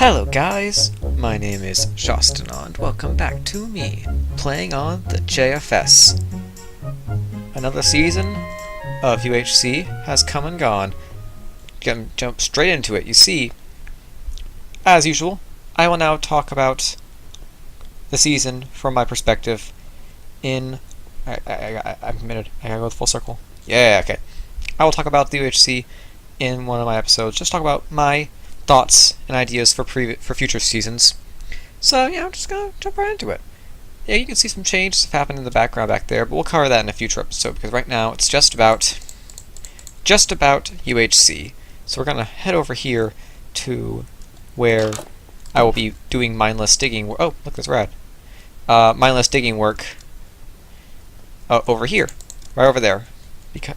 Hello guys, my name is Shawstin and welcome back to me, playing on the JFS. Another season of UHC has come and gone. Gonna jump straight into it. You see, as usual, I will now talk about the season from my perspective in... I'm committed. I gotta go full circle. Yeah, okay. I will talk about the UHC in one of my episodes. Just talk about my thoughts and ideas for future seasons. So yeah, I'm just gonna jump right into it. Yeah, you can see some changes have happened in the background back there, but we'll cover that in a future episode because right now it's just about UHC. So we're gonna head over here to where I will be doing mindless digging. Oh, look, that's rad. Mindless digging work over here, right over there,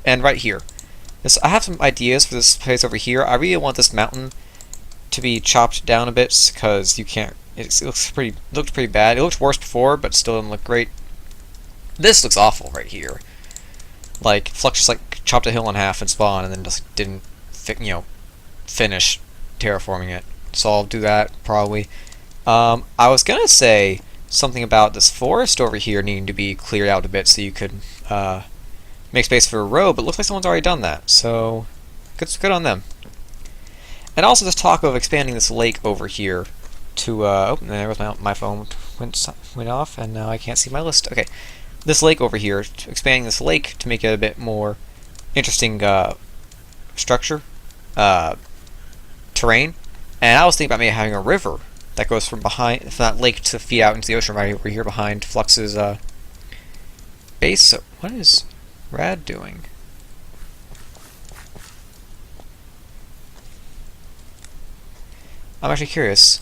and right here. I have some ideas for this place over here. I really want this mountain to be chopped down a bit because you can't. It looks pretty bad. It looked worse before, but still doesn't look great. This looks awful right here. Like Flux just like chopped a hill in half and spawned, and then just didn't finish terraforming it. So I'll do that probably. I was gonna say something about this forest over here needing to be cleared out a bit so you could make space for a road, but it looks like someone's already done that. So good on them. And also this talk of expanding this lake over here to oh, there was my phone went off, and now I can't see my list. Okay, this lake over here, expanding this lake to make it a bit more interesting structure, terrain. And I was thinking about maybe having a river that goes from that lake to feed out into the ocean right over here behind Flux's base. So what is Rad doing? I'm actually curious.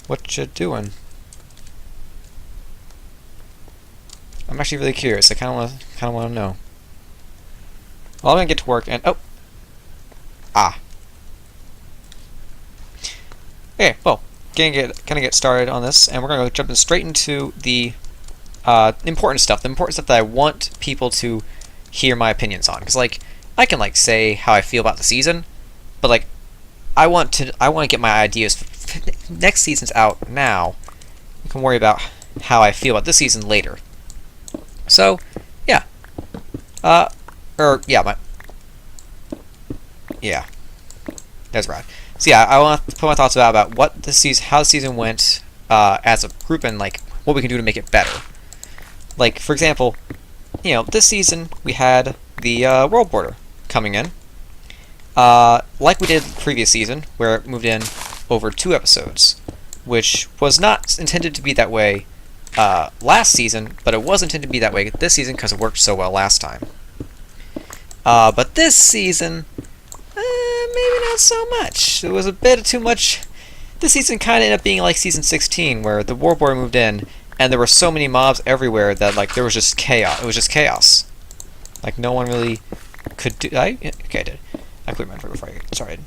What you doing? I'm actually really curious. I kind of want to know. Well, I'm gonna get to work and Okay, well, gonna get started on this, and we're gonna go jumping straight into the important stuff. The important stuff that I want people to hear my opinions on, because like I can like say how I feel about the season, but like I want to get my ideas for next season's out now. You can worry about how I feel about this season later. So yeah, that's right. So yeah, I want to put my thoughts about what the season, how the season went as a group, and like what we can do to make it better. Like for example, this season we had the world border coming in, like we did the previous season, where it moved in over 2 episodes, which was not intended to be that way last season, but it was intended to be that way this season because it worked so well last time. But this season, maybe not so much. It was a bit too much. This season kind of ended up being like season 16, where the world border moved in, and there were so many mobs everywhere that like there was just chaos. It was just chaos. Like no one really could do. I did. I cleared my inventory before I started.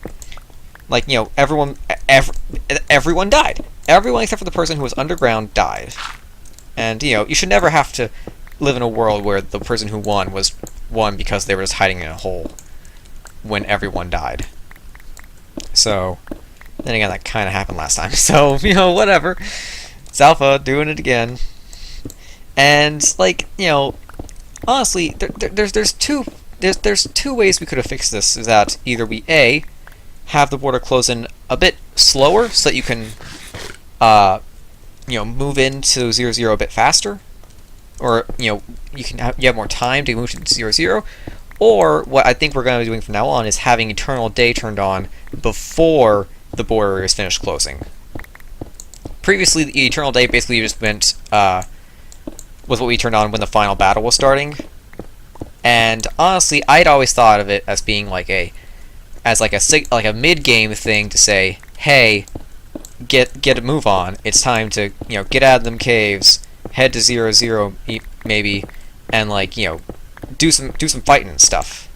Like everyone died. Everyone except for the person who was underground died. And you should never have to live in a world where the person who won because they were just hiding in a hole when everyone died. So then again, that kind of happened last time. So whatever. It's Alpha doing it again. And like honestly, there's two ways we could have fixed this. Is that either we have the border close in a bit slower so that you can move into 0-0 a bit faster, or you have more time to move to 0-0, or what I think we're going to be doing from now on is having Eternal Day turned on before the border is finished closing. Previously, the Eternal Day basically just meant was what we turned on when the final battle was starting. And honestly, I'd always thought of it as being like a mid-game thing to say, hey, get a move on. It's time to get out of them caves, head to 0-0 maybe, and like do some fighting and stuff.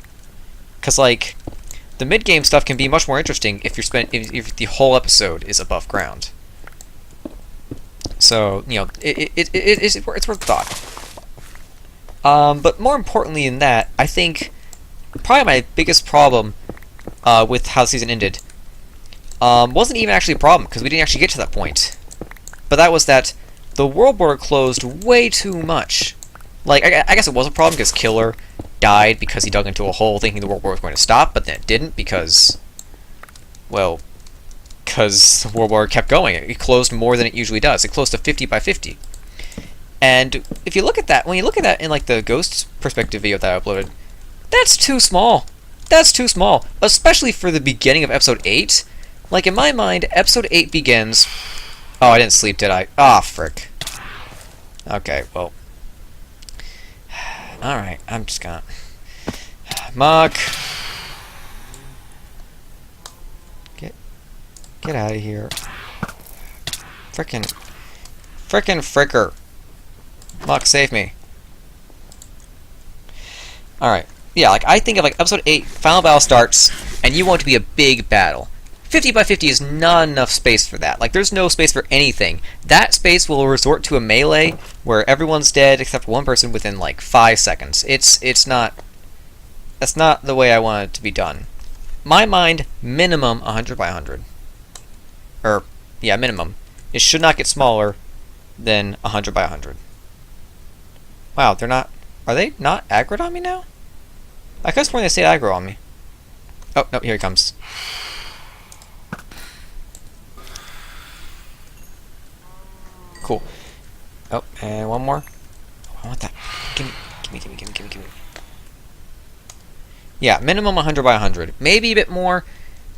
Cause like the mid-game stuff can be much more interesting if if the whole episode is above ground. So it's worth thought. But more importantly than that, I think probably my biggest problem with how the season ended wasn't even actually a problem, because we didn't actually get to that point. But that was that the world border closed way too much. Like, I guess it was a problem because Killer died because he dug into a hole thinking the world border was going to stop, but then it didn't because, well, because the world border kept going. It closed more than it usually does. It closed to 50 by 50. And if you look at that, when you look at that in like the Ghost perspective video that I uploaded, that's too small. That's too small, especially for the beginning of episode 8. Like, in my mind, episode 8 begins... Oh, I didn't sleep, did I? Ah, frick. Okay, well... Alright, I'm just gonna... Muck! Get out of here. Frickin' fricker. Muck, save me. Alright. Yeah, like, I think of, like, episode 8, final battle starts, and you want it to be a big battle. 50 by 50 is not enough space for that. Like, there's no space for anything. That space will resort to a melee where everyone's dead except for one person within, like, 5 seconds. It's not... That's not the way I want it to be done. My mind, minimum 100 by 100. Or, yeah, minimum. It should not get smaller than 100 by 100. Wow, they're not... Are they not aggroed on me now? I could have sworn they stayed aggro on me. Oh, no, here he comes. Cool. Oh, and one more. Oh, I want that. Gimme. Yeah, minimum 100 by 100. Maybe a bit more.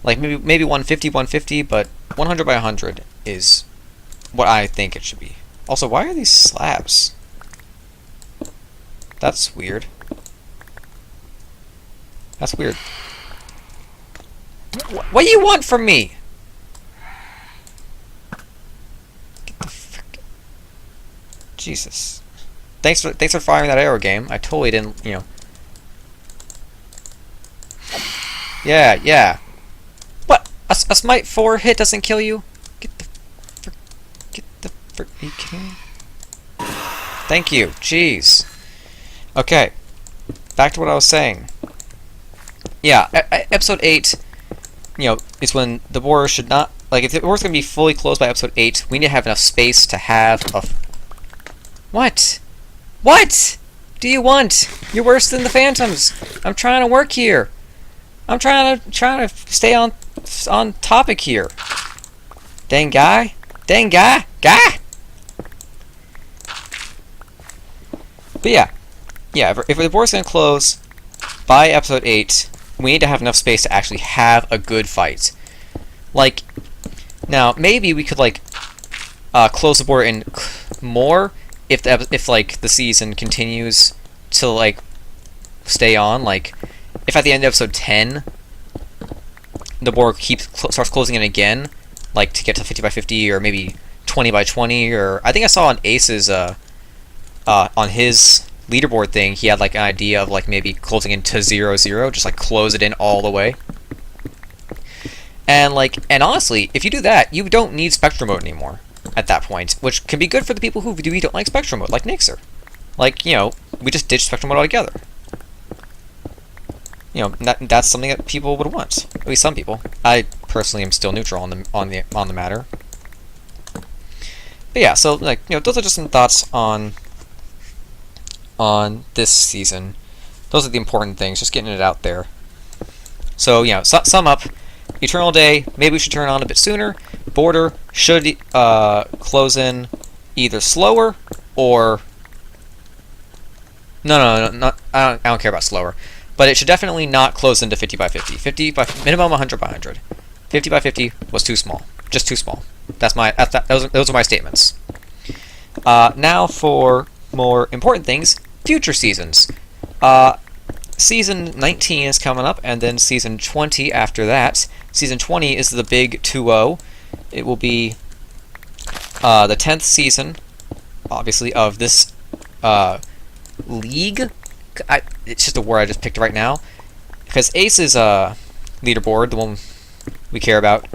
Like, maybe 150, but 100 by 100 is what I think it should be. Also, why are these slabs? That's weird. That's weird. What do you want from me? Get the frick... Jesus. Thanks for firing that arrow, game. I totally didn't, you know. Yeah. What? A smite 4 hit doesn't kill you? Get the frick... Are you kidding me? Thank you. Jeez. Okay. Back to what I was saying. Yeah, episode 8, you know, is when the border should not... Like, if the border's going to be fully closed by episode 8, we need to have enough space to have a... What? What do you want? You're worse than the Phantoms. I'm trying to work here. I'm trying to stay on topic here. Dang guy. Guy! But yeah, if the border's going to close by episode 8... we need to have enough space to actually have a good fight. Like, now maybe we could like close the border in more if like the season continues to like stay on. Like, if at the end of episode 10 the border starts closing in again, like to get to 50 by 50 or maybe 20 by 20, or I think I saw on Ace's on his leaderboard thing, he had like an idea of like maybe closing into 0-0, just like close it in all the way. And honestly, if you do that, you don't need Spectrum mode anymore at that point, which can be good for the people who don't like Spectrum mode, like Nixer. Like, you know, we just ditch Spectrum mode altogether. You know, that's something that people would want. At least some people. I personally am still neutral on the matter. But yeah, so like, you know, those are just some thoughts on this season. Those are the important things, just getting it out there. So, you know, sum up, Eternal Day, maybe we should turn it on a bit sooner. Border should close in either slower or... No, I don't care about slower. But it should definitely not close into 50 by 50. 50 by minimum 100 by 100. 50 by 50 was too small. Just too small. Those are my statements. Now for more important things, future seasons. Season 19 is coming up, and then Season 20 after that. Season 20 is the big 2-0. It will be the 10th season, obviously, of this league. It's just a word I just picked right now. Because Ace's leaderboard, the one we care about,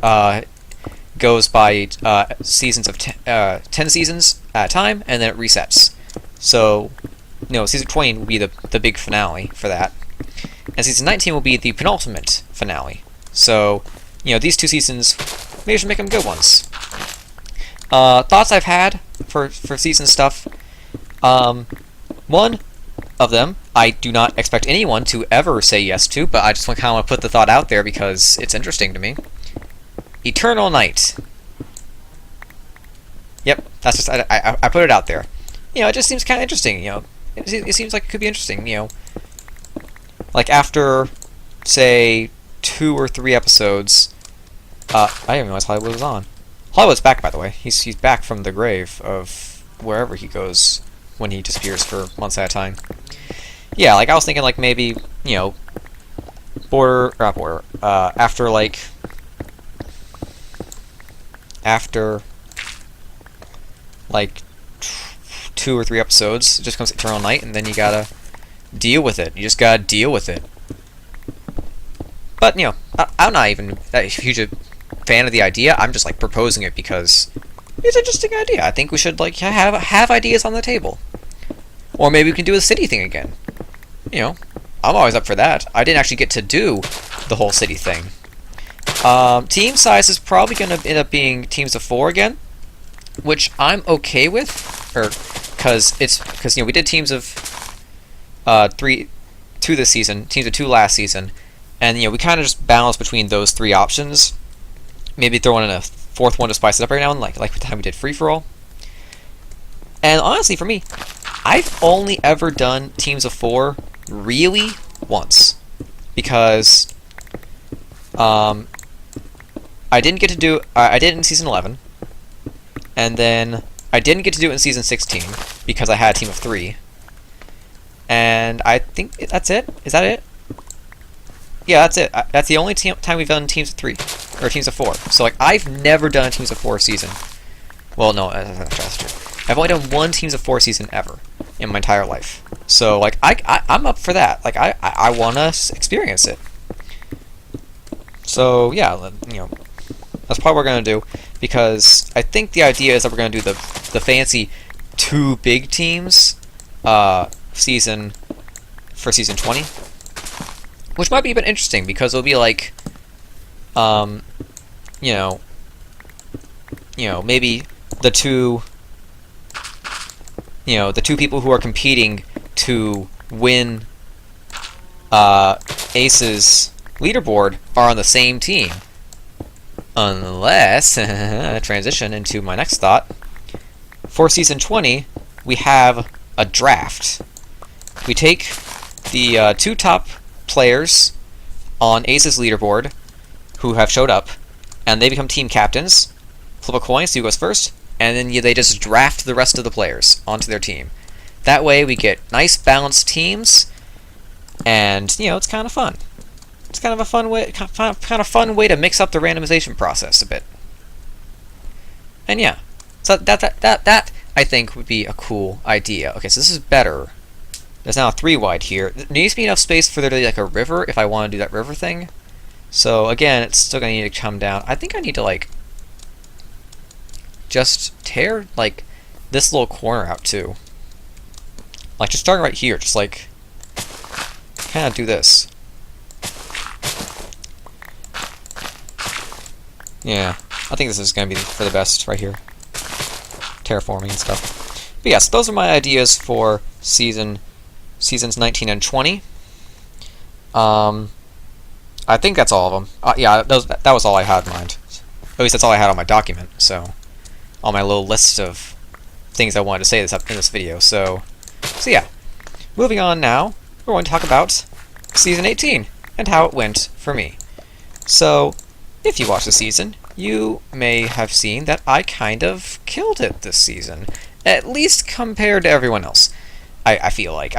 goes by seasons of 10 seasons at a time, and then it resets. So, you know, Season 20 will be the big finale for that. And Season 19 will be the penultimate finale. So, you know, these two seasons maybe I should make them good ones. Thoughts I've had for season stuff. One of them I do not expect anyone to ever say yes to, but I just kind of want to put the thought out there because it's interesting to me. Eternal Night. Yep, that's just I put it out there. You know, it just seems kind of interesting. You know, it seems like it could be interesting. You know, like after, say, 2 or 3 episodes. I didn't realize Hollywood was on. Hollywood's back, by the way. He's back from the grave of wherever he goes when he disappears for months at a time. Yeah, like I was thinking, like maybe you know, after like like 2 or 3 episodes, it just comes Eternal Night, and then you gotta deal with it. You just gotta deal with it. But you know, I'm not even that huge a fan of the idea. I'm just like proposing it because it's an interesting idea. I think we should like have ideas on the table, or maybe we can do a city thing again. You know, I'm always up for that. I didn't actually get to do the whole city thing. Team size is probably going to end up being teams of 4 again, which I'm okay with, or because you know we did teams of 2 this season, teams of 2 last season, and you know we kind of just balance between those 3 options. Maybe throw in a 4th one to spice it up right now, like the time we did free for all. And honestly, for me, I've only ever done teams of 4 really once, because I didn't get to do I did it in season 11, and then I didn't get to do it in season 16 because I had a team of 3. And I think that's it. Is that it? Yeah, that's it. That's the only time we've done teams of 3 or teams of 4. So like I've never done a teams of 4 season. Well, no, that's true. I've only done 1 teams of 4 season ever in my entire life. So like I'm up for that. Like I want to experience it. So yeah, you know, that's probably what we're gonna do, because I think the idea is that we're gonna do the fancy 2 big teams season for season 20, which might be a bit interesting because it'll be like you know maybe the 2 people who are competing to win Ace's leaderboard are on the same team. Unless, transition into my next thought, for season 20, we have a draft. We take the 2 top players on Ace's leaderboard who have showed up, and they become team captains, flip a coin, see who goes first, and then they just draft the rest of the players onto their team. That way we get nice balanced teams, and you know, it's kind of fun. It's kind of a fun way to mix up the randomization process a bit. And yeah, so that I think would be a cool idea. Okay, so this is better. There's now a 3 wide here. There needs to be enough space for there to be like a river if I want to do that river thing. So again, it's still gonna need to come down. I think I need to like just tear like this little corner out too. Like just starting right here, just like kind of do this. Yeah, I think this is going to be for the best right here. Terraforming and stuff. But yes, those are my ideas for seasons 19 and 20. I think that's all of them. Yeah, that was all I had in mind. At least that's all I had on my document. So, on my little list of things I wanted to say in this video. So yeah. Moving on now, we're going to talk about season 18 and how it went for me. So, if you watched the season, you may have seen that I kind of killed it this season, at least compared to everyone else. I feel like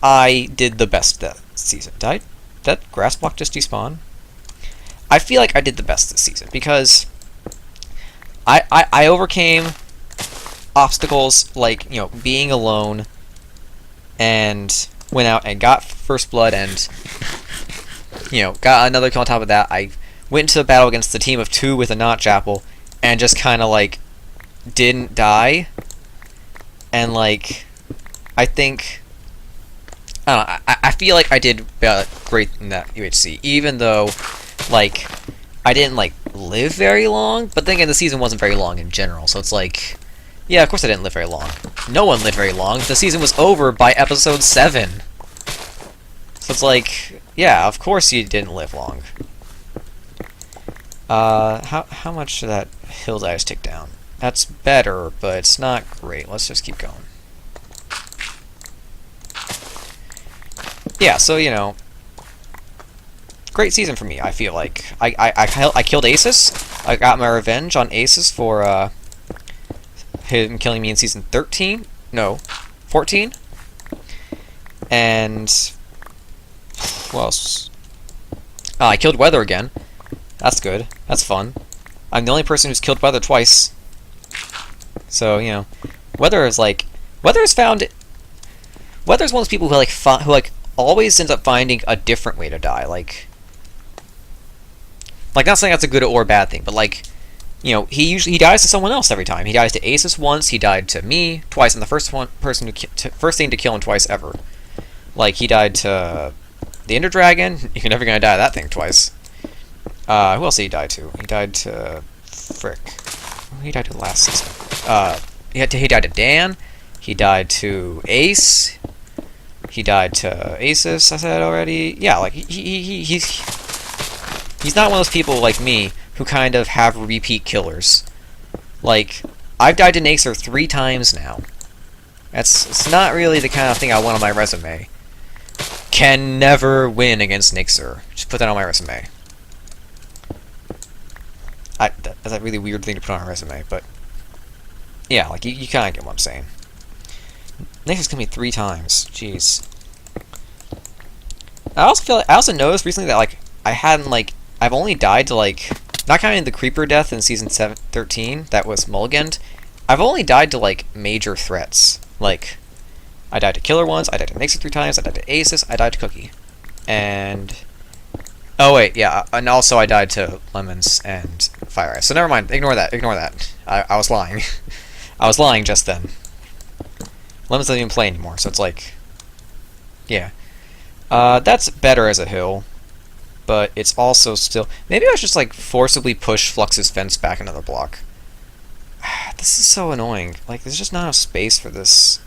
I did the best that season. Did that grass block just despawn? I feel like I did the best this season because I overcame obstacles like, you know, being alone, and went out and got first blood and, you know, got another kill on top of that. I went into a battle against the team of 2 with a notch apple and just kind of like didn't die. And like I think I feel like I did great in that UHC, even though like I didn't like didn't live very long, but then again, the season wasn't very long in general, so it's like, yeah, of course I didn't live very long. No one lived very long. The season was over by episode 7. So it's like, yeah, of course you didn't live long. How much of that hill did I just take down? That's better, but it's not great. Let's just keep going. Yeah, so, you know, great season for me, I feel like. I killed Asus. I got my revenge on Asus for, him killing me in season 13. No, 14. And what else? I killed Weather again. That's good. That's fun. I'm the only person who's killed Weather twice. So, you know, Weather is like... Weather's one of those people who always ends up finding a different way to die. Like, not saying that's a good or bad thing, but like, you know, he dies to someone else every time. He dies to Asus once. He died to me twice. I'm the first thing to kill him twice ever. Like, he died to the Ender Dragon. You're never gonna die to that thing twice. Who else did he die to? He died to frick. He died to last season. He died to Dan. He died to Ace. He died to Asus. I said already. Yeah, like he's not one of those people like me who kind of have repeat killers. Like, I've died to Naxer 3 times now. It's not really the kind of thing I want on my resume. Can never win against Naxer. Just put that on my resume. That's a really weird thing to put on a resume, but yeah, like you kind of get what I'm saying. Naxer's killed me 3 times. Jeez. I also noticed recently that like I've only died to like, not counting the creeper death in season 13 that was mulliganed, I've only died to like major threats. Like, I died to Killer once, I died to Naxer 3 times, I died to Asus, I died to Cookie, and oh wait, yeah, and also I died to Lemons and Fire Ice. So never mind, ignore that. I was lying. I was lying just then. Lemons doesn't even play anymore, so it's like, yeah. That's better as a hill, but it's also still... Maybe I should just, like, forcibly push Flux's fence back another block. This is so annoying. Like, there's just not enough space for this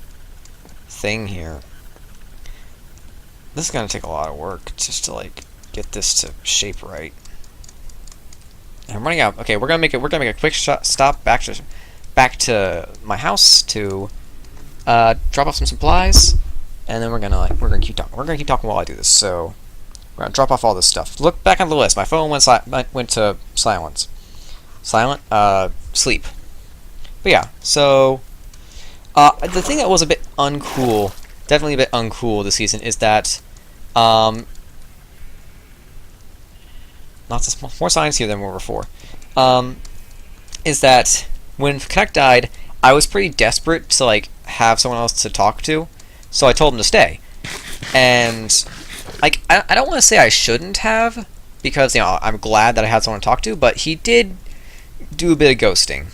thing here. This is gonna take a lot of work just to, like, get this to shape right. And I'm running out. Okay, we're gonna make a quick stop back to my house to drop off some supplies. And then we're gonna keep talking. We're gonna keep talking while I do this. So we're gonna drop off all this stuff. Look back on the list. My phone went to silence. Silent. Sleep. But yeah. So the thing that was a bit uncool, definitely a bit uncool this season, is that lots of more signs here than were before. Is that when Connect died, I was pretty desperate to like have someone else to talk to. So I told him to stay, and like I don't want to say I shouldn't have, because you know I'm glad that I had someone to talk to, but he did do a bit of ghosting,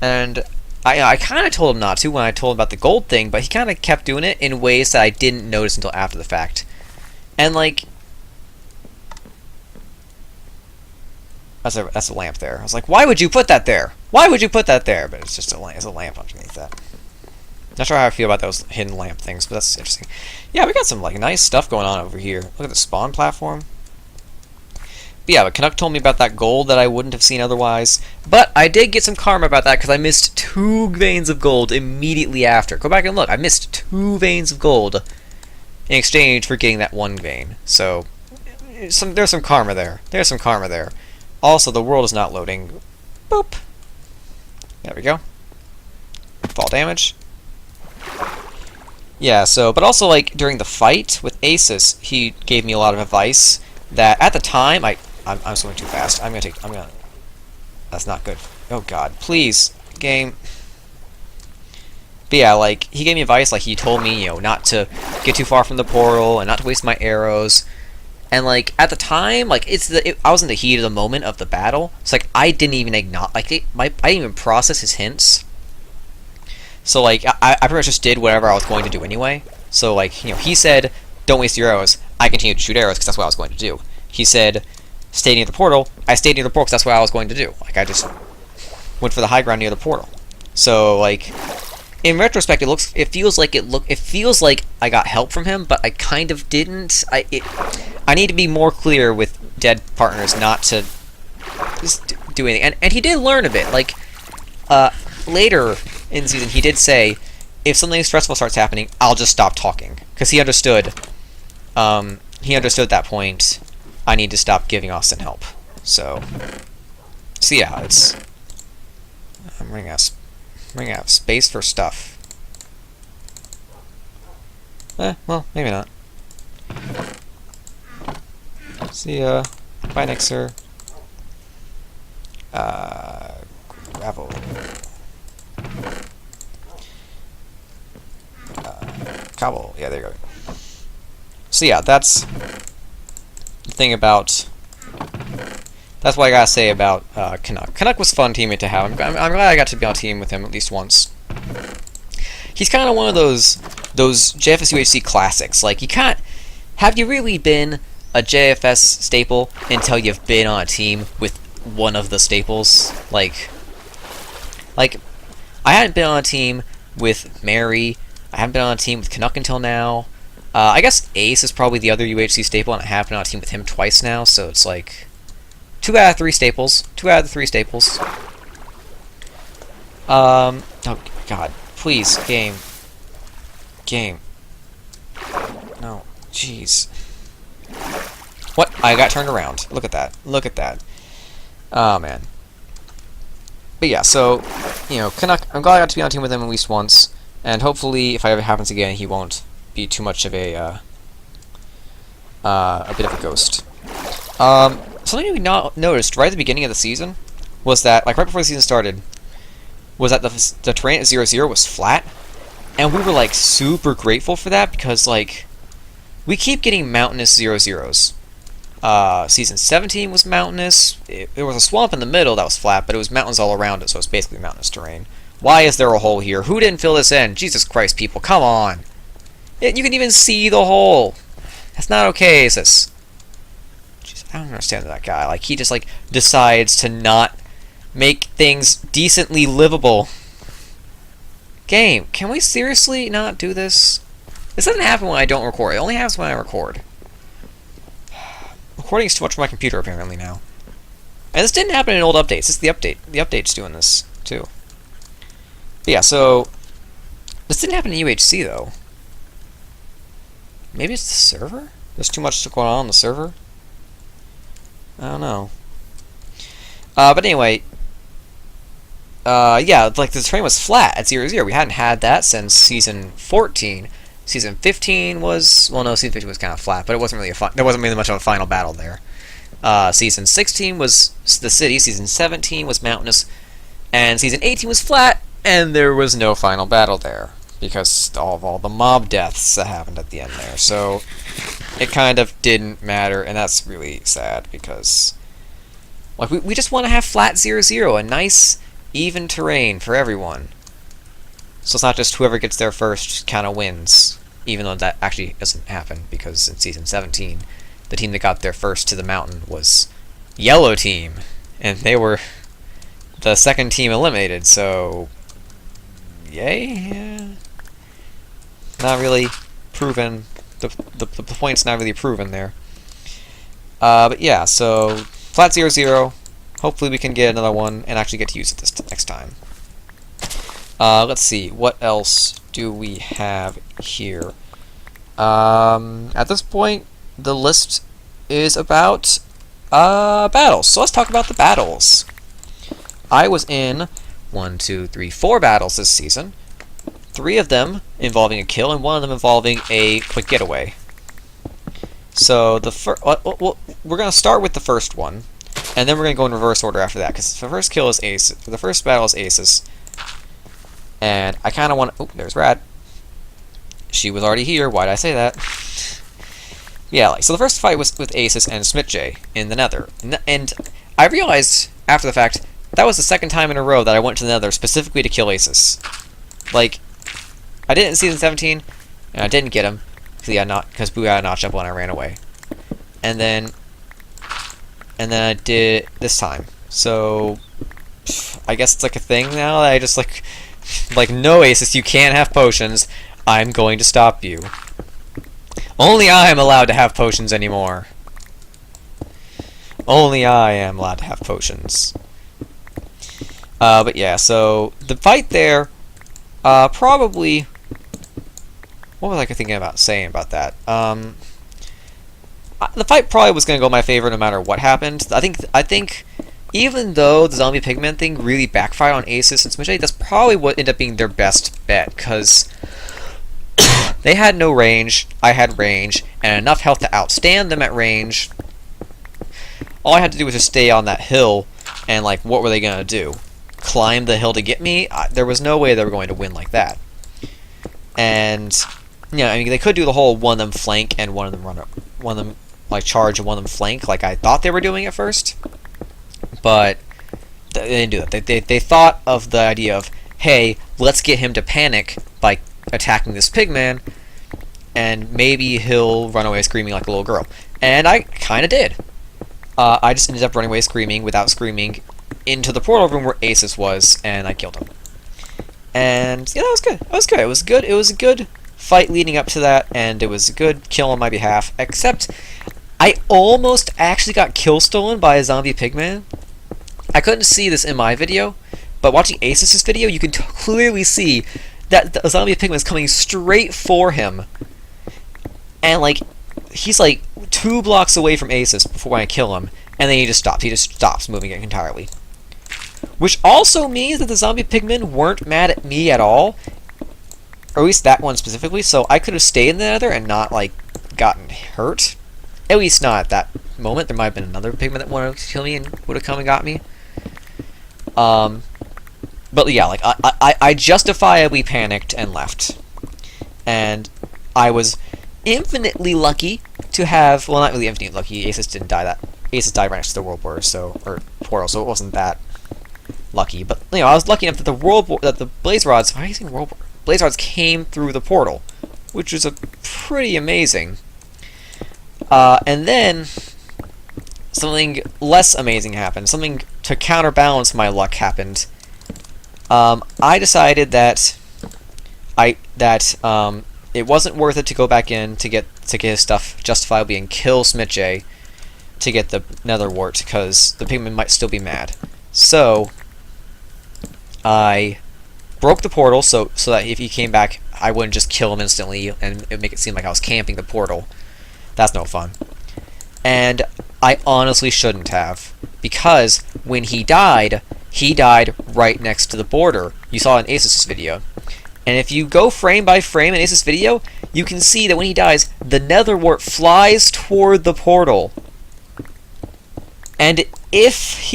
and I kind of told him not to when I told him about the gold thing, but he kind of kept doing it in ways that I didn't notice until after the fact, and like that's a lamp there. I was like, why would you put that there? Why would you put that there? But it's just a lamp underneath that. Not sure how I feel about those hidden lamp things, but that's interesting. Yeah, we got some like nice stuff going on over here. Look at the spawn platform. But yeah, but Canuck told me about that gold that I wouldn't have seen otherwise. But I did get some karma about that because I missed 2 veins of gold immediately after. Go back and look. I missed 2 veins of gold in exchange for getting that 1 vein. So there's some karma there. There's some karma there. Also, the world is not loading. Boop. There we go. Fall damage. Yeah, so, but also, like, during the fight with Asus, he gave me a lot of advice that, at the time, I'm swimming too fast. That's not good. Oh, God. Please, game. But yeah, like, he gave me advice, like, he told me, you know, not to get too far from the portal, and not to waste my arrows. And, like, at the time, like, I was in the heat of the moment of the battle, so, like, I didn't even acknowledge, like, I didn't even process his hints. So, like, I pretty much just did whatever I was going to do anyway. So, like, you know, he said, don't waste your arrows. I continued to shoot arrows because that's what I was going to do. He said, stay near the portal, I stayed near the portal because that's what I was going to do. Like, I just went for the high ground near the portal. So, like, in retrospect, it feels like I got help from him, but I kind of didn't. I need to be more clear with dead partners not to just do anything. And he did learn a bit. Like, later in the season, he did say, if something stressful starts happening, I'll just stop talking. Because he understood at that point, I need to stop giving Austin help. So yeah, I'm running out of space for stuff. Well, maybe not. See ya. Bye, Nixer. Gravel. Cobble. Yeah, there you go. So yeah, that's the thing about... That's what I gotta say about Canuck. Canuck was a fun teammate to have. I'm glad I got to be on a team with him at least once. He's kind of one of those JFS UHC classics. Like, you can't... Have you really been a JFS staple until you've been on a team with one of the staples? Like I hadn't been on a team with Mary. I haven't been on a team with Canuck until now. I guess Ace is probably the other UHC staple, and I have been on a team with him twice now, so it's like 2 out of 3 staples. 2 out of the 3 staples. Oh god, please, game. No, jeez. What? I got turned around. Look at that. Look at that. Oh man. But yeah, so, you know, Canuck, I'm glad I got to be on a team with him at least once, and hopefully, if it ever happens again, he won't be too much of a bit of a ghost. Something we noticed right at the beginning of the season was that, like, right before the season started, was that the terrain at 0-0 was flat, and we were, like, super grateful for that, because, like, we keep getting mountainous 0-0s. Season 17 was mountainous. There was a swamp in the middle that was flat, but it was mountains all around it, so it's basically mountainous terrain. Why is there a hole here? Who didn't fill this in? Jesus Christ, people, come on! You can even see the hole! That's not okay, is this? Jeez, I don't understand that guy. Like, he just, like, decides to not make things decently livable. Game, can we seriously not do this? This doesn't happen when I don't record. It only happens when I record. Recording is too much for my computer, apparently, now. And this didn't happen in old updates. This is the update. The update's doing this, too. But yeah, so... This didn't happen in UHC, though. Maybe it's the server? There's too much going on the server? I don't know. But anyway... yeah, like, the terrain was flat at 0-0. We hadn't had that since Season 14. Season 15 was... Well, no, Season 15 was kind of flat, but it wasn't really there wasn't really much of a final battle there. Season 16 was the city, Season 17 was mountainous, and Season 18 was flat, and there was no final battle there, because of all the mob deaths that happened at the end there. So, it kind of didn't matter, and that's really sad, because... Like, we just want to have flat 0-0, a nice, even terrain for everyone. So it's not just whoever gets there first kind of wins, even though that actually doesn't happen, because in Season 17, the team that got there first to the mountain was Yellow Team, and they were the second team eliminated, so... Yay? Yeah. Not really proven. The point's not really proven there. But yeah, so... Flat 0-0. Hopefully we can get another one and actually get to use it this next time. Let's see, what else do we have here? At this point, the list is about battles. So let's talk about the battles. I was in 4 battles this season. 3 of them involving a kill, and 1 of them involving a quick getaway. So we're gonna start with the first one, and then we're gonna go in reverse order after that, because the first kill is Ace. The first battle is Aces. And I kind of want to... Oh, there's Rad. She was already here. Why did I say that? Yeah, like, so the first fight was with Aces and Smith in the Nether. And I realized, after the fact, that was the second time in a row that I went to the Nether specifically to kill Aces. Like, I did it in Season 17, and I didn't get him, because Boo had a notch up when I ran away. And then... and then I did it this time. So I guess it's like a thing now that I just like no Asus, you can't have potions. I'm going to stop you. Only I am allowed to have potions anymore. Only I am allowed to have potions. But yeah, so the fight there, probably. What was I thinking about saying about that? The fight probably was going to go my favor no matter what happened. I think even though the zombie pigman thing really backfired on Asus and Smidge, that's probably what ended up being their best bet, because they had no range, I had range, and enough health to outstand them at range. All I had to do was just stay on that hill, and like, what were they going to do? Climb the hill to get me? There was no way they were going to win like that. And yeah, I mean, they could do the whole one of them flank and one of them run up, one of them like charge and one of them flank, like I thought they were doing at first, but they didn't do that. They thought of the idea of, hey, let's get him to panic by attacking this pigman, and maybe he'll run away screaming like a little girl. And I kind of did. I just ended up running away screaming without screaming into the portal room where Asus was, and I killed him. And yeah, that was good. That was good. It was good. It was a good fight leading up to that, and it was a good kill on my behalf. Except, I almost actually got kill stolen by a zombie pigman. I couldn't see this in my video, but watching Asus's video, you can clearly see that the zombie pigman is coming straight for him, and like he's like 2 blocks away from Asus before I kill him, and then he just stops. He just stops moving it entirely. Which also means that the zombie pigmen weren't mad at me at all, or at least that one specifically. So I could have stayed in the Nether and not like gotten hurt. At least not at that moment. There might have been another pigman that wanted to kill me and would have come and got me. But yeah, like I justifiably panicked and left, and I was infinitely lucky to have, well, not really infinitely lucky. Asus didn't die. Asus died right next to the world border, or portal, so it wasn't that lucky. But you know, I was lucky enough that the blaze rods. Why are you saying world border? Blaze rods came through the portal, which was a pretty amazing. And then something less amazing happened. Something to counterbalance my luck happened. I decided that it wasn't worth it to go back in to get his stuff justifiably and kill Smidge to get the nether wart, because the pigman might still be mad. So I broke the portal so that if he came back, I wouldn't just kill him instantly and it would make it seem like I was camping the portal. That's no fun. And I honestly shouldn't have, because when he died right next to the border. You saw it in Asus' video. And if you go frame by frame in Asus' video, you can see that when he dies, the nether wart flies toward the portal. And if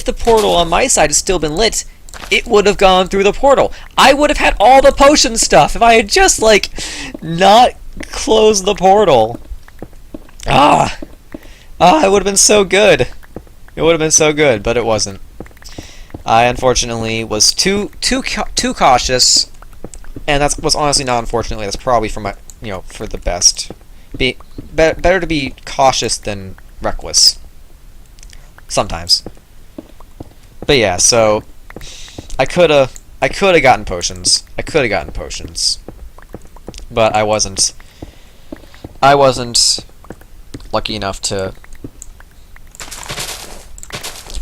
the portal on my side had still been lit, it would have gone through the portal. I would have had all the potion stuff if I had just, like, not closed the portal. It would have been so good. It would have been so good, but it wasn't. I unfortunately was too cautious, and that was honestly not unfortunately. That's probably for my, for the best. Better to be cautious than reckless. Sometimes. But yeah, so I could have gotten potions. But I wasn't lucky enough to.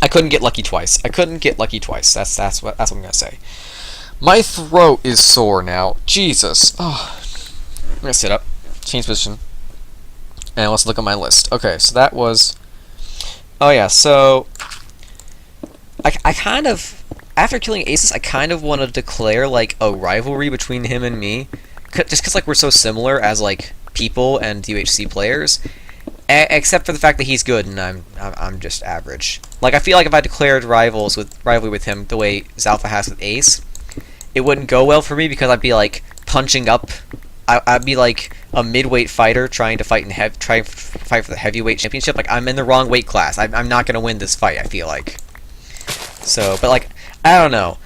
I couldn't get lucky twice. That's what I'm gonna say. My throat is sore now. Jesus. Oh. I'm gonna sit up, change position, and let's look at my list. Okay, so that was. Oh yeah, so I kind of, after killing Asus, I kind of want to declare like a rivalry between him and me, just because like we're so similar as like people and UHC players. Except for the fact that he's good and I'm just average. Like I feel like if I declared rivalry with him the way Zalpha has with Ace, it wouldn't go well for me because I'd be like punching up. I'd be like a midweight fighter trying to fight fight for the heavyweight championship. Like I'm in the wrong weight class. I'm not gonna win this fight. I feel like. So, but like I don't know.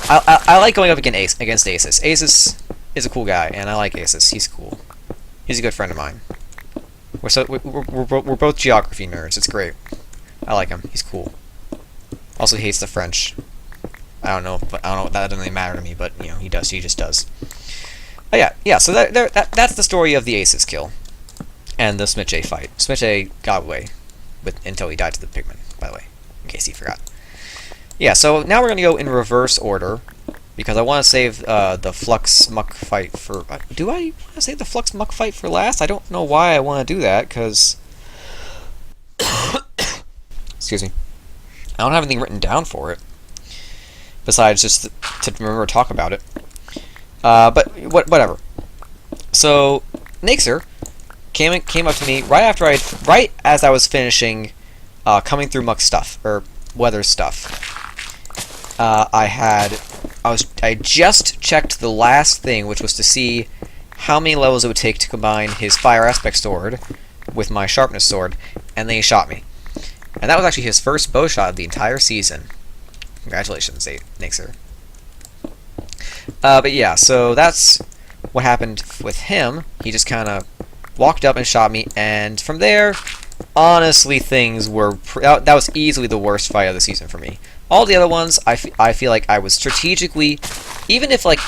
I like going up against Asus. Asus is a cool guy, and I like Asus. He's cool. He's a good friend of mine. We're both geography nerds. It's great. I like him. He's cool. Also, he hates the French. I don't know, but I don't know. That doesn't really matter to me. But you know, he does. He just does. Oh yeah. So that's the story of the Aces kill and the Smith J fight. Smith J got away until he died to the pigman. By the way, in case you forgot. Yeah. So now we're gonna go in reverse order because I want to save the Flux Muck fight for. Do I want to save the Flux Muck fight for last? I don't know why I want to do that because. Excuse me. I don't have anything written down for it. Besides just to remember to talk about it. But whatever. So Naxer came up to me right as I was finishing coming through Muck stuff or weather stuff. I just checked the last thing, which was to see how many levels it would take to combine his Fire Aspect sword with my Sharpness sword, and then he shot me. And that was actually his first bow shot of the entire season. Congratulations, Naxer. But yeah, so that's what happened with him. He just kind of walked up and shot me, and from there, honestly, things were... that was easily the worst fight of the season for me. All the other ones, I feel like I was strategically... Even if like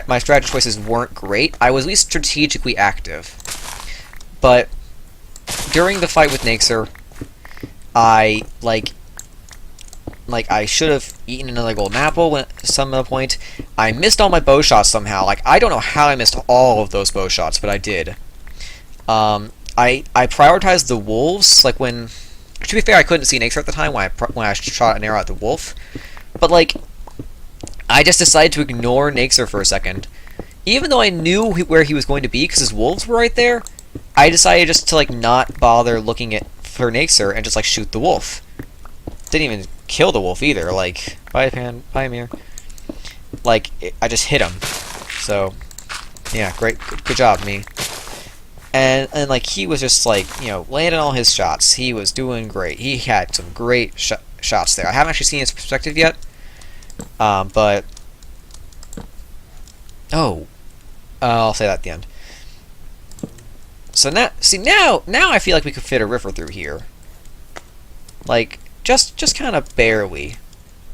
my strategy choices weren't great, I was at least strategically active. But during the fight with Naxer, I I should have eaten another golden apple at some point. I missed all my bow shots somehow. Like, I don't know how I missed all of those bow shots, but I did. I prioritized the wolves. Like, when... To be fair, I couldn't see Naxer at the time when I shot an arrow at the wolf. But, like, I just decided to ignore Naxer for a second. Even though I knew where he was going to be, because his wolves were right there, I decided just to, like, not bother looking for Naxer and just, like, shoot the wolf. Didn't even kill the wolf either. Like, bye Amir. Like, I just hit him. So, yeah, good job, me. And like, he was just like, you know, landing all his shots. He was doing great. He had some great shots there. I haven't actually seen his perspective yet. But I'll say that at the end. So now, now I feel like we could fit a river through here. Like, just kind of barely.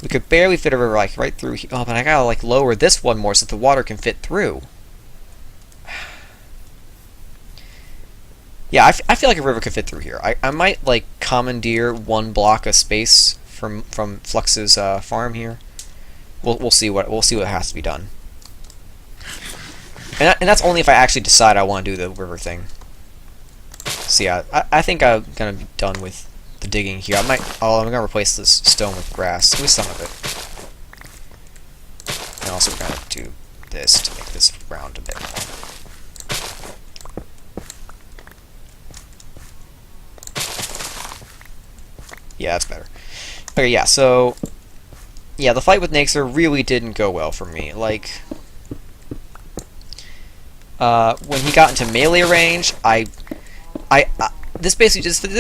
We could barely fit a river, like, right through here. Oh, but I gotta, like, lower this one more so the water can fit through. Yeah, I feel like a river could fit through here. I might, like, commandeer one block of space from Flux's farm here. We'll see what has to be done. And that's only if I actually decide I want to do the river thing. So yeah, I think I'm gonna be done with the digging here. I'm gonna replace this stone with grass, at least some of it. And also we're gonna do this to make this round a bit more. Yeah, that's better. Okay, yeah, so yeah, the fight with Naxer really didn't go well for me. Like, when he got into melee range, this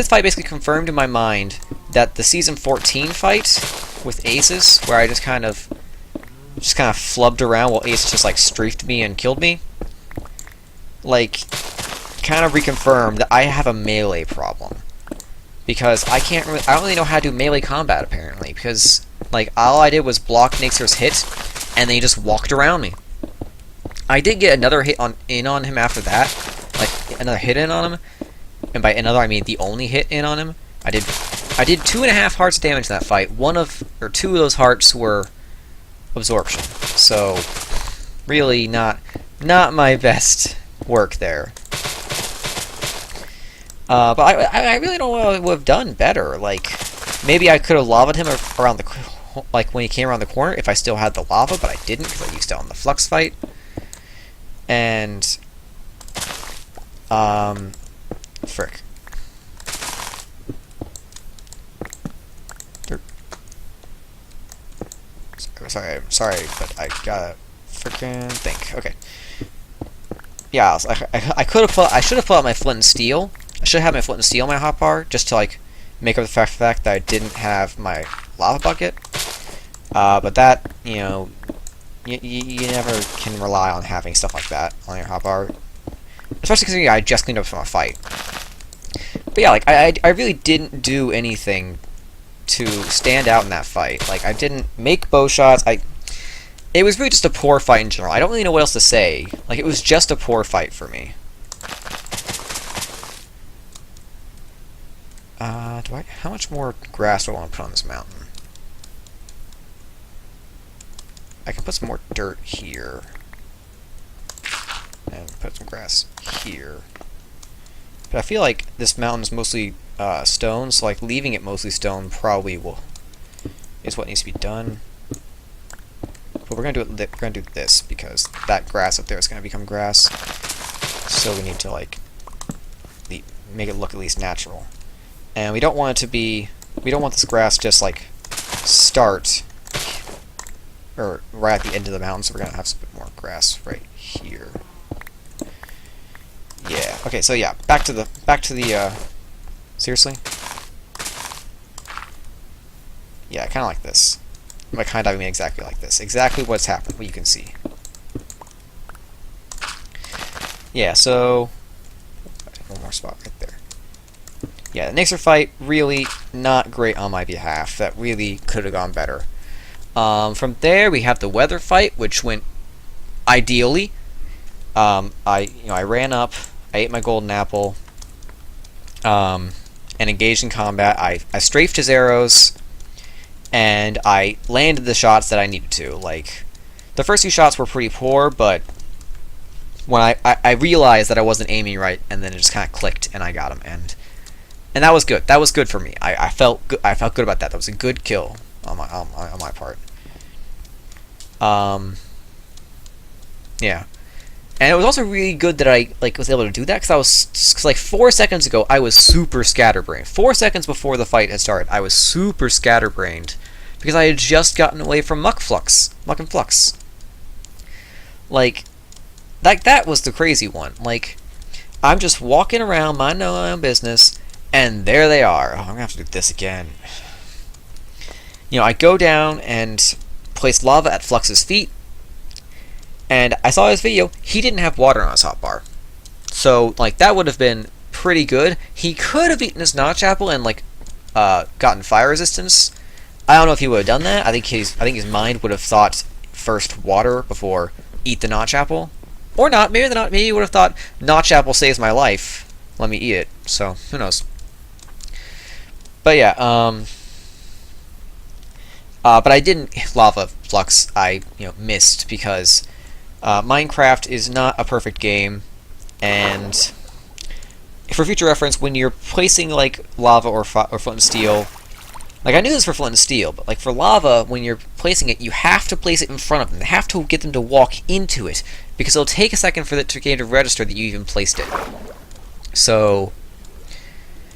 fight basically confirmed in my mind that the season 14 fight with Aces, where I just kind of flubbed around while Aces just like strafed me and killed me, like, kind of reconfirmed that I have a melee problem. Because I don't really know how to do melee combat, apparently, because, like, all I did was block Naxer's hit, and then he just walked around me. I did get another hit in on him after that, like, another hit in on him, and by another I mean the only hit in on him. I did 2.5 hearts damage in that fight. Two of those hearts were absorption, so really not my best work there. But I really don't know what I would have done better. Like, maybe I could have lavaed him around like when he came around the corner if I still had the lava, but I didn't because I used it on the Flux fight. And frick. Sorry, but I gotta frickin' think. Okay. Yeah, I should have put out my flint and steel. I should have my flint and steel in my hotbar, just to, like, make up the fact that I didn't have my lava bucket. But that, you know, you never can rely on having stuff like that on your hotbar. Especially because I just cleaned up from a fight. But yeah, like, I really didn't do anything to stand out in that fight. Like, I didn't make bow shots. It was really just a poor fight in general. I don't really know what else to say. Like, it was just a poor fight for me. How much more grass do I want to put on this mountain? I can put some more dirt here. And put some grass here. But I feel like this mountain's mostly stone, so like leaving it mostly stone probably is what needs to be done. But we're gonna do this because that grass up there is gonna become grass. So we need to like make it look at least natural. And we don't want it to be, we don't want this grass just like start or right at the end of the mountain, so we're gonna have some bit more grass right here. Yeah. Okay, so yeah, back to the seriously? Yeah, kinda like this. By kinda I mean exactly like this. Exactly what's happened, what you can see. Yeah, so one more spot right there. Yeah, the Nixer fight, really not great on my behalf. That really could have gone better. From there, we have the weather fight, which went ideally. I ran up, I ate my golden apple, and engaged in combat. I strafed his arrows, and I landed the shots that I needed to. Like, the first few shots were pretty poor, but when I realized that I wasn't aiming right, and then it just kind of clicked, and I got him, and that was good. That was good for me. I felt good. I felt good about that. That was a good kill on my part. Yeah, and it was also really good that I was able to do that because like 4 seconds ago I was super scatterbrained. 4 seconds before the fight had started, I was super scatterbrained because I had just gotten away from Muck and Flux. Like that was the crazy one. Like, I'm just walking around, minding my own business. And there they are. Oh, I'm going to have to do this again. You know, I go down and place lava at Flux's feet. And I saw his video. He didn't have water on his hotbar. So, like, that would have been pretty good. He could have eaten his notch apple and, like, gotten fire resistance. I don't know if he would have done that. I think his mind would have thought first water before eat the notch apple. Or not. Maybe he would have thought notch apple saves my life. Let me eat it. So, who knows. But yeah, but I didn't lava Flux. I missed because Minecraft is not a perfect game, and for future reference, when you're placing like lava or flint and steel, like I knew this for flint and steel, but like for lava, when you're placing it, you have to place it in front of them. You have to get them to walk into it because it'll take a second for it to register that you even placed it. So.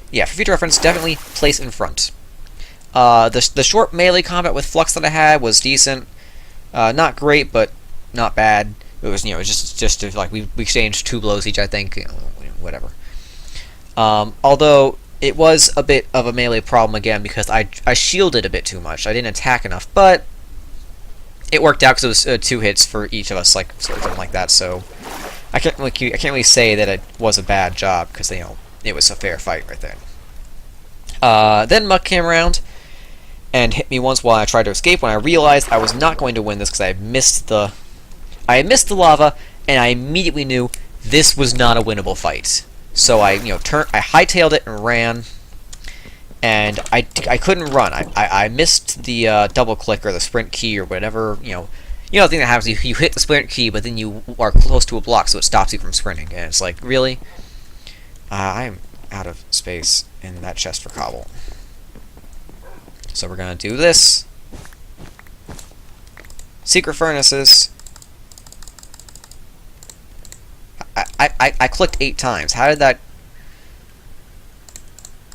Yeah, for future reference, definitely place in front. The short melee combat with Flux that I had was decent. Not great, but not bad. It was just like we exchanged 2 blows each, I think. Whatever. Although it was a bit of a melee problem again because I shielded a bit too much. I didn't attack enough, but it worked out because it was 2 hits for each of us, like something like that. So I can't really say that it was a bad job because it was a fair fight right there. Then Muck came around and hit me once while I tried to escape when I realized I was not going to win this because I had missed the lava, and I immediately knew this was not a winnable fight. So I hightailed it and ran, and I couldn't run. I missed the double click or the sprint key or whatever, the thing that happens, you hit the sprint key, but then you are close to a block, so it stops you from sprinting, and it's like, really? I'm out of space in that chest for cobble. So we're going to do this. Secret furnaces. I clicked 8 times. How did that...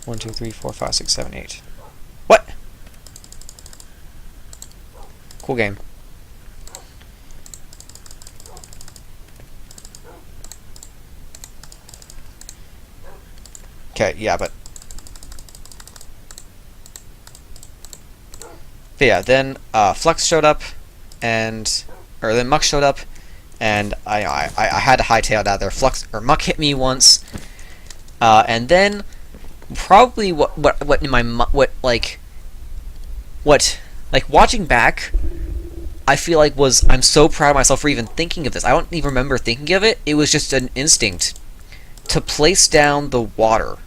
1, 2, 3, 4, 5, 6, 7, 8. What? Cool game. Okay, yeah, but yeah, then Flux showed up, then Muck showed up, and I had to hightail it out there. Muck hit me once. And then probably what in my what like watching back, I feel like I'm so proud of myself for even thinking of this. I don't even remember thinking of it. It was just an instinct to place down the water,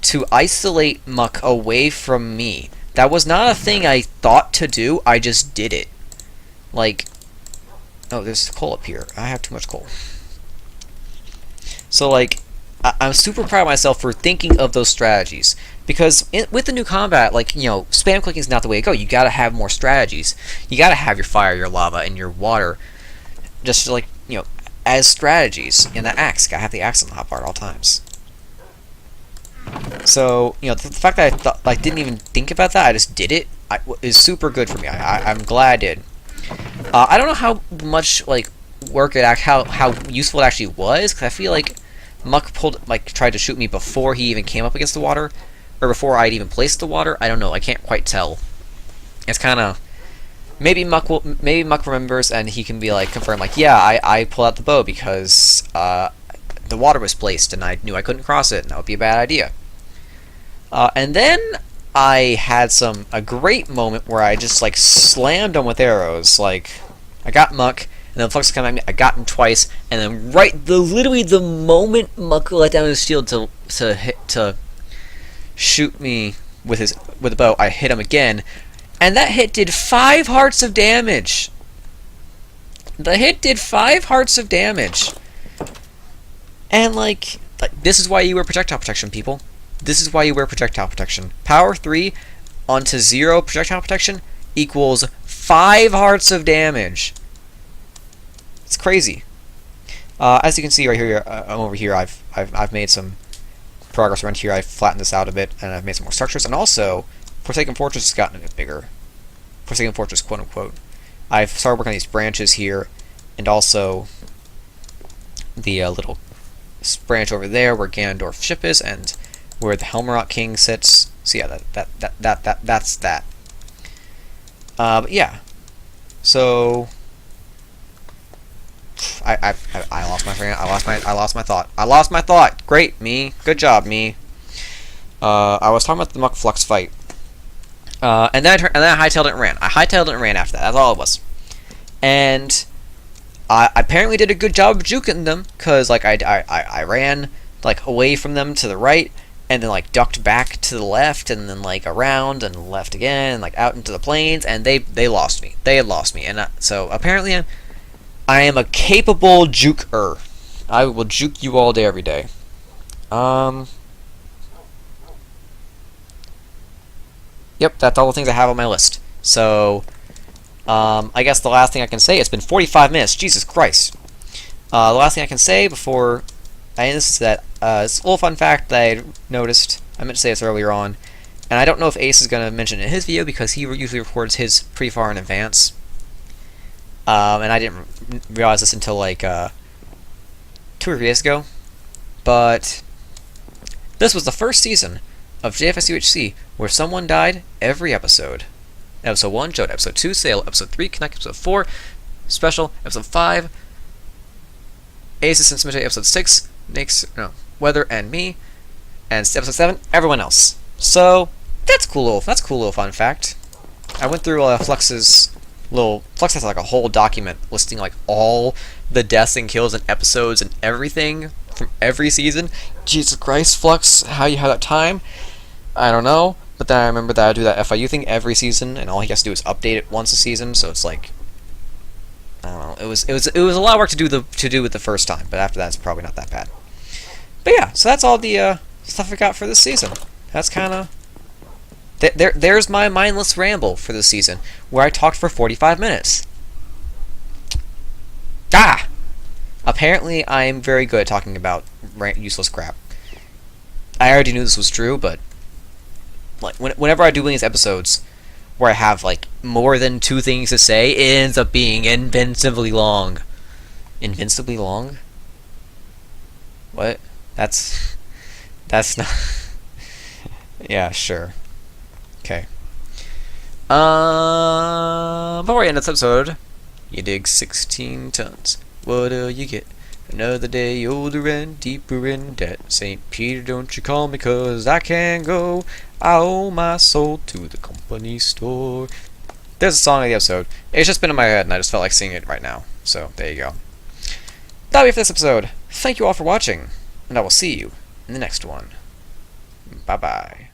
to isolate Muck away from me. That was not a thing I thought to do. I just did it. Like, oh, there's coal up here. I have too much coal. So like, I'm super proud of myself for thinking of those strategies. Because with the new combat, like, spam clicking is not the way to go. You gotta have more strategies. You gotta have your fire, your lava, and your water, just like, as strategies. And the axe, gotta have the axe on the hotbar at all times. So, the fact that I didn't even think about that, I just did it, is super good for me. I'm glad I did. I don't know how much like work how useful it actually was, because I feel like Muck tried to shoot me before he even came up against the water. Or before I'd even placed the water. I don't know. I can't quite tell. It's kind of... Maybe Muck remembers and he can be like, confirm, like, yeah, I pulled out the bow because the water was placed and I knew I couldn't cross it and that would be a bad idea. And then I had a great moment where I just like slammed him with arrows. Like, I got Muck and then Flux came at me, I got him twice, and then literally the moment Muck let down his shield to shoot me with the bow, I hit him again, and that hit did 5 hearts of damage. The hit did 5 hearts of damage. And like this is why you wear projectile protection, people. This is why you wear projectile protection. Power 3 onto 0 projectile protection equals 5 hearts of damage. It's crazy. As you can see right here, I'm over here. I've made some progress around here. I've flattened this out a bit, and I've made some more structures, and also Forsaken Fortress has gotten a bit bigger. Forsaken Fortress, quote unquote. I've started working on these branches here, and also the little branch over there where Ganondorf's ship is, and where the Helmerot King sits. So yeah, that's that. But yeah, so I lost my friend. I lost my thought. Great, me. Good job, me. I was talking about the Muck Flux fight. And then I hightailed it and ran. I hightailed it and ran after that. That's all it was. And I apparently did a good job of juking them, cause like I ran like away from them to the right, and then like ducked back to the left, and then like around and left again, and like out into the plains, and they lost me. They had lost me, and so apparently I am a capable juker. I will juke you all day, every day. Yep, that's all the things I have on my list. So, I guess the last thing I can say, it's been 45 minutes, Jesus Christ. The last thing I can say before I end this is that, it's a little fun fact that I noticed. I meant to say this earlier on, and I don't know if Ace is going to mention it in his video, because he usually records his pretty far in advance. And I didn't realize this until like 2 or 3 days ago. But this was the first season of JFS UHC where someone died every episode. Episode 1, Jode. Episode 2, Sale. Episode 3, Connect. Episode 4, Special. Episode 5, Aces and Cemetery. Episode 6, Weather and me. And episode 7, everyone else. So that's cool. That's a cool little fun fact. I went through Flux's Flux has like a whole document listing like all the deaths and kills and episodes and everything from every season. Jesus Christ, Flux, how you have that time? I don't know. But then I remember that I do that FIU thing every season, and all he has to do is update it once a season. So it's like, I don't know. It was a lot of work to do with the first time, but after that, it's probably not that bad. But yeah, so that's all the stuff I got for this season. That's kind of. There's my mindless ramble for this season, where I talked for 45 minutes. Apparently, I'm very good at talking about useless crap. I already knew this was true, but like whenever I do one of these episodes where I have like more than 2 things to say, it ends up being invincibly long. Invincibly long? What? That's not. Yeah, sure. Okay. Before we end this episode, you dig 16 tons. What do you get Another day older and deeper in debt. St. Peter, don't you call me 'cause I can't go. I owe my soul to the company store. There's a song of the episode. It's just been in my head and I just felt like singing it right now. So, there you go. That'll be it for this episode. Thank you all for watching, and I will see you in the next one. Bye-bye.